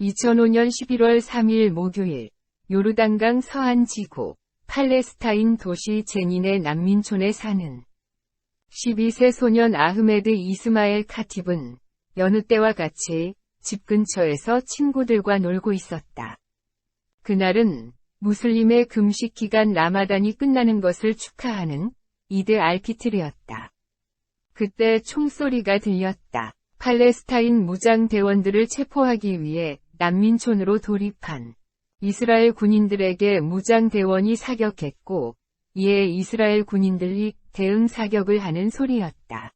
2005년 11월 3일 목요일, 요르단강 서안 지구, 팔레스타인 도시 제닌의 난민촌에 사는 12세 소년 아흐메드 이스마엘 카팁은 여느 때와 같이 집 근처에서 친구들과 놀고 있었다. 그날은 무슬림의 금식 기간 라마단이 끝나는 것을 축하하는 이드 알피트르였다. 그때 총소리가 들렸다. 팔레스타인 무장대원들을 체포하기 위해 난민촌으로 돌입한 이스라엘 군인들에게 무장대원이 사격했고, 이에 이스라엘 군인들이 대응 사격을 하는 소리였다.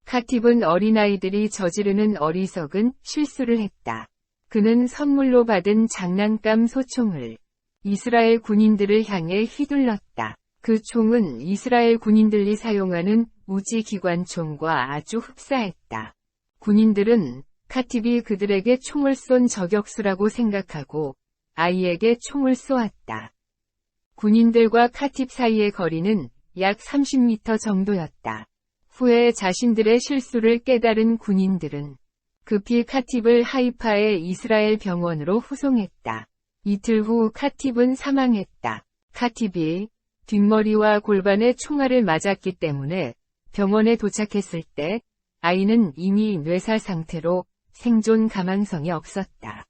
카팁은 어린아이들이 저지르는 어리석은 실수를 했다. 그는 선물로 받은 장난감 소총을 이스라엘 군인들을 향해 휘둘렀다. 그 총은 이스라엘 군인들이 사용하는 우지 기관총과 아주 흡사했다. 군인들은 카팁이 그들에게 총을 쏜 저격수라고 생각하고 아이에게 총을 쏘았다. 군인들과 카팁 사이의 거리는 약 30m 정도였다. 후에 자신들의 실수를 깨달은 군인들은 급히 카팁을 하이파의 이스라엘 병원으로 후송했다. 이틀 후 카팁은 사망했다. 카팁이 뒷머리와 골반에 총알을 맞았기 때문에 병원에 도착했을 때 아이는 이미 뇌사 상태로 생존 가망성이 없었다.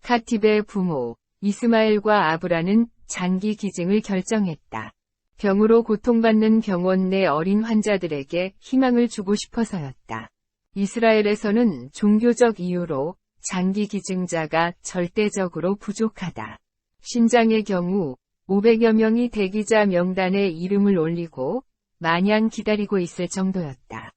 카팁의 부모, 이스마엘과 아브라는 장기 기증을 결정했다. 병으로 고통받는 병원 내 어린 환자들에게 희망을 주고 싶어서였다. 이스라엘에서는 종교적 이유로 장기 기증자가 절대적으로 부족하다. 신장의 경우 500여 명이 대기자 명단에 이름을 올리고 마냥 기다리고 있을 정도였다.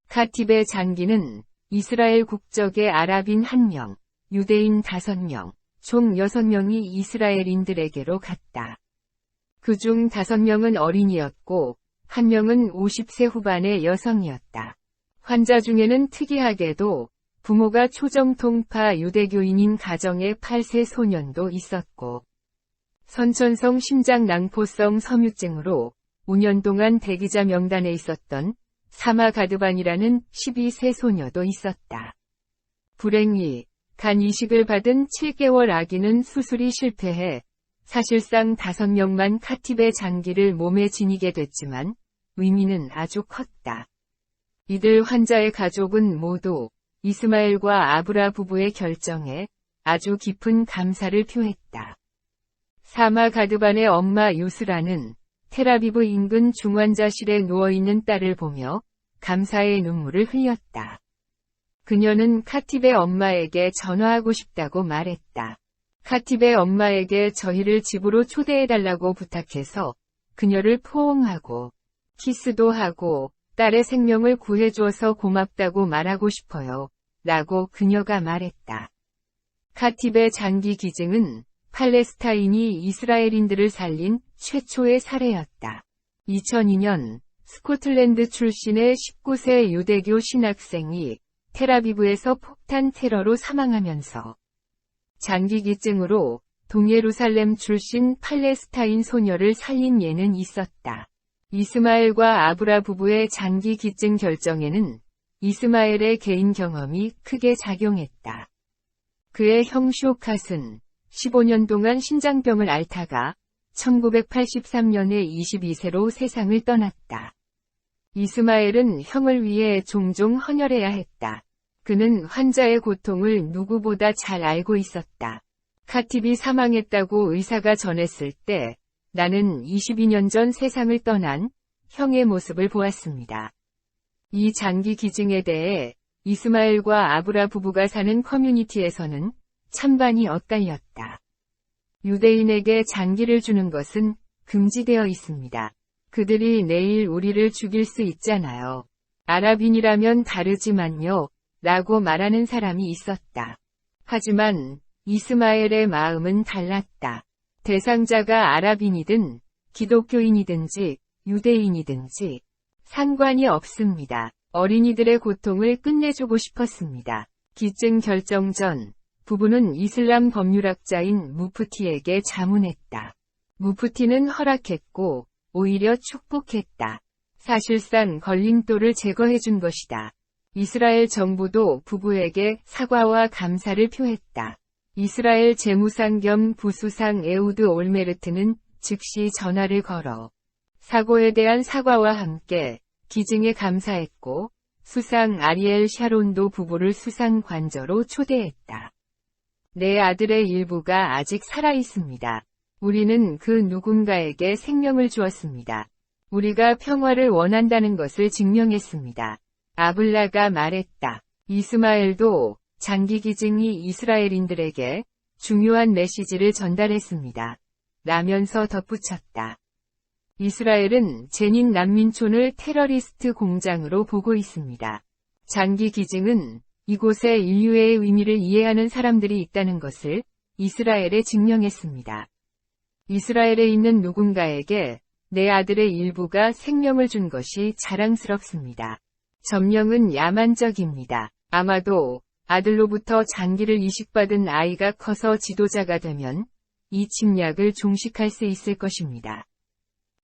카팁의 장기는 이스라엘 국적의 아랍인 1명, 유대인 5명, 총 6명이 이스라엘인들에게로 갔다. 그중 5명은 어린이였고 1명은 50세 후반의 여성이었다. 환자 중에는 특이하게도 부모가 초정통파 유대교인인 가정의 8세 소년도 있었고, 선천성 심장낭포성 섬유증으로 5년 동안 대기자 명단에 있었던 사마 가드반이라는 12세 소녀도 있었다. 불행히 간 이식을 받은 7개월 아기는 수술이 실패해 사실상 5명만 카팁의 장기를 몸에 지니게 됐지만 의미는 아주 컸다. 이들 환자의 가족은 모두 이스마엘과 아브라 부부의 결정에 아주 깊은 감사를 표했다. 사마 가드반의 엄마 유스라는 텔아비브 인근 중환자실에 누워있는 딸을 보며 감사의 눈물을 흘렸다. 그녀는 카팁의 엄마에게 전화하고 싶다고 말했다. 카팁의 엄마에게 저희를 집으로 초대해달라고 부탁해서 그녀를 포옹하고 키스도 하고 딸의 생명을 구해줘서 고맙다고 말하고 싶어요. 라고 그녀가 말했다. 카팁의 장기 기증은 팔레스타인이 이스라엘인들을 살린 최초의 사례였다. 2002년 스코틀랜드 출신의 19세 유대교 신학생이 텔아비브에서 폭탄 테러로 사망하면서 장기 기증으로 동예루살렘 출신 팔레스타인 소녀를 살린 예는 있었다. 이스마엘과 아브라 부부의 장기 기증 결정에는 이스마엘의 개인 경험이 크게 작용했다. 그의 형 쇼캇은 15년 동안 신장병을 앓다가 1983년에 22세로 세상을 떠났다. 이스마엘은 형을 위해 종종 헌혈해야 했다. 그는 환자의 고통을 누구보다 잘 알고 있었다. 카팁이 사망했다고 의사가 전했을 때 나는 22년 전 세상을 떠난 형의 모습을 보았습니다. 이 장기 기증에 대해 이스마엘과 아브라 부부가 사는 커뮤니티에서는 찬반이 엇갈렸다. 유대인에게 장기를 주는 것은 금지되어 있습니다. 그들이 내일 우리를 죽일 수 있잖아요. 아랍인이라면 다르지만요. 라고 말하는 사람이 있었다. 하지만 이스마엘의 마음은 달랐다. 대상자가 아랍인이든 기독교인이든지 유대인이든지 상관이 없습니다. 어린이들의 고통을 끝내주고 싶었습니다. 기증 결정 전 부부는 이슬람 법률학자인 무프티에게 자문했다. 무프티는 허락했고 오히려 축복했다. 사실상 걸림돌을 제거해준 것이다. 이스라엘 정부도 부부에게 사과와 감사를 표했다. 이스라엘 재무상 겸 부수상 에우드 올메르트는 즉시 전화를 걸어 사고에 대한 사과와 함께 기증에 감사했고, 수상 아리엘 샤론도 부부를 수상 관저로 초대했다. 내 아들의 일부가 아직 살아있습니다. 우리는 그 누군가에게 생명을 주었습니다. 우리가 평화를 원한다는 것을 증명했습니다. 아블라가 말했다. 이스마엘도 장기 기증이 이스라엘인들에게 중요한 메시지를 전달했습니다. 라면서 덧붙였다. 이스라엘은 제닌 난민촌을 테러리스트 공장으로 보고 있습니다. 장기 기증은 이곳에 인류의 의미를 이해하는 사람들이 있다는 것을 이스라엘에 증명했습니다. 이스라엘에 있는 누군가에게 내 아들의 일부가 생명을 준 것이 자랑스럽습니다. 점령은 야만적입니다. 아마도 아들로부터 장기를 이식받은 아이가 커서 지도자가 되면 이 침략을 종식할 수 있을 것입니다.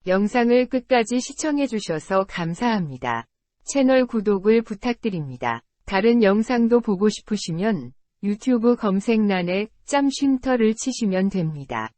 영상을 끝까지 시청해주셔서 감사합니다. 채널 구독을 부탁드립니다. 다른 영상도 보고 싶으시면 유튜브 검색란에 짬쉼터를 치시면 됩니다.